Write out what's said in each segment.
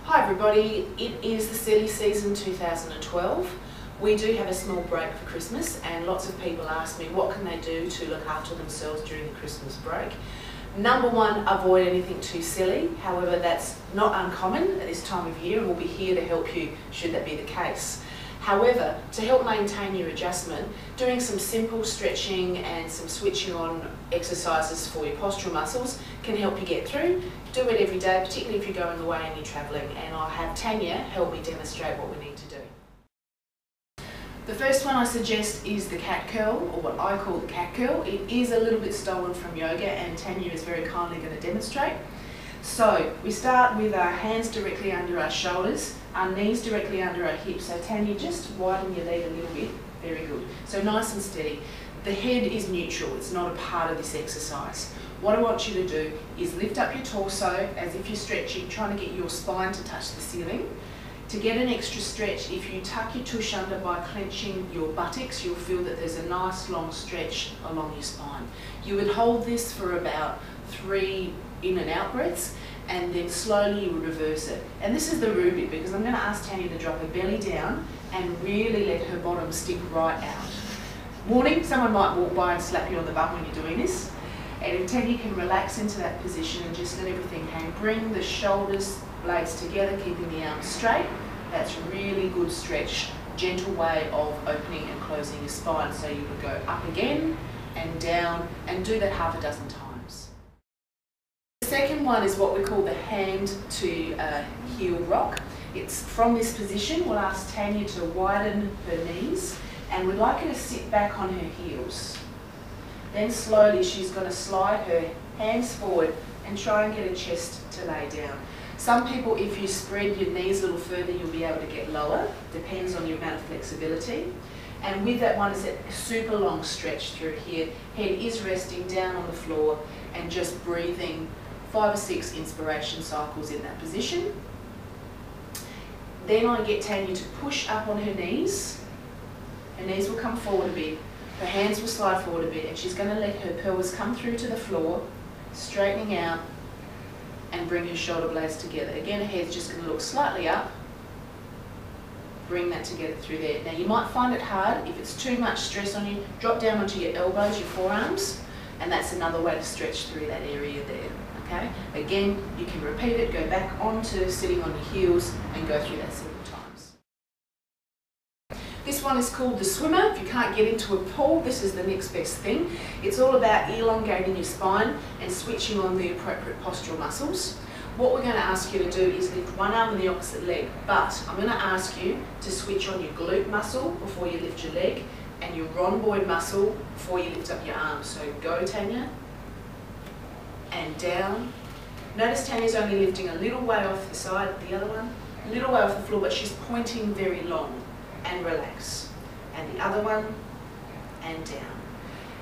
Hi everybody, it is the silly season 2012. We do have a small break for Christmas and lots of people ask me what can they do to look after themselves during the Christmas break. Number one, avoid anything too silly. However, that's not uncommon at this time of year and we'll be here to help you should that be the case. However, to help maintain your adjustment, doing some simple stretching and some switching on exercises for your postural muscles can help you get through. Do it every day, particularly if you're going away and you're travelling, and I'll have Tanya help me demonstrate what we need to do. The first one I suggest is the cat curl, or what I call the cat curl. It is a little bit stolen from yoga and Tanya is very kindly going to demonstrate. So we start with our hands directly under our shoulders, our knees directly under our hips. So Tanya, just widen your lead a little bit. Very good. So nice and steady. The head is neutral, it's not a part of this exercise. What I want you to do is lift up your torso as if you're stretching, trying to get your spine to touch the ceiling. To get an extra stretch, if you tuck your tush under by clenching your buttocks, you'll feel that there's a nice long stretch along your spine. You would hold this for about 3 in and out breaths, and then slowly you would reverse it. And this is the rude bit, because I'm going to ask Tanya to drop her belly down and really let her bottom stick right out. Warning, someone might walk by and slap you on the bum when you're doing this. And if Tanya can relax into that position and just let everything hang, bring the shoulders blades together, keeping the arms straight. That's a really good stretch, gentle way of opening and closing your spine. So you would go up again and down and do that half a dozen times. The second one is what we call the hand to heel rock. It's from this position. We'll ask Tanya to widen her knees and we'd like her to sit back on her heels. Then slowly she's going to slide her hands forward and try and get her chest to lay down. Some people, if you spread your knees a little further, you'll be able to get lower. Depends on your amount of flexibility. And with that one is a super long stretch through here. Head is resting down on the floor and just breathing 5 or 6 inspiration cycles in that position. Then I get Tanya to push up on her knees. Her knees will come forward a bit. Her hands will slide forward a bit and she's going to let her pelvis come through to the floor, straightening out and bring her shoulder blades together. Again, her head's just going to look slightly up. Bring that together through there. Now you might find it hard. If it's too much stress on you, drop down onto your elbows, your forearms, and that's another way to stretch through that area there. Okay? Again, you can repeat it, go back onto sitting on your heels and go through that several times. This one is called the swimmer. If you can't get into a pool, this is the next best thing. It's all about elongating your spine and switching on the appropriate postural muscles. What we're going to ask you to do is lift one arm and the opposite leg, but I'm going to ask you to switch on your glute muscle before you lift your leg and your rhomboid muscle before you lift up your arms. So go, Tanya, and down. Notice Tanya's only lifting a little way off the side, the other one, a little way off the floor, but she's pointing very long. And relax. And the other one, and down.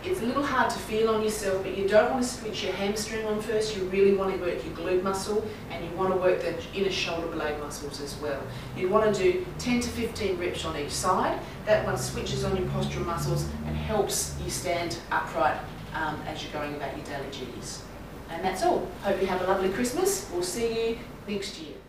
It's a little hard to feel on yourself, but you don't want to switch your hamstring on first. You really want to work your glute muscle and you want to work the inner shoulder blade muscles as well. You want to do 10 to 15 reps on each side. That one switches on your postural muscles and helps you stand upright as you're going about your daily duties. And that's all. Hope you have a lovely Christmas. We'll see you next year.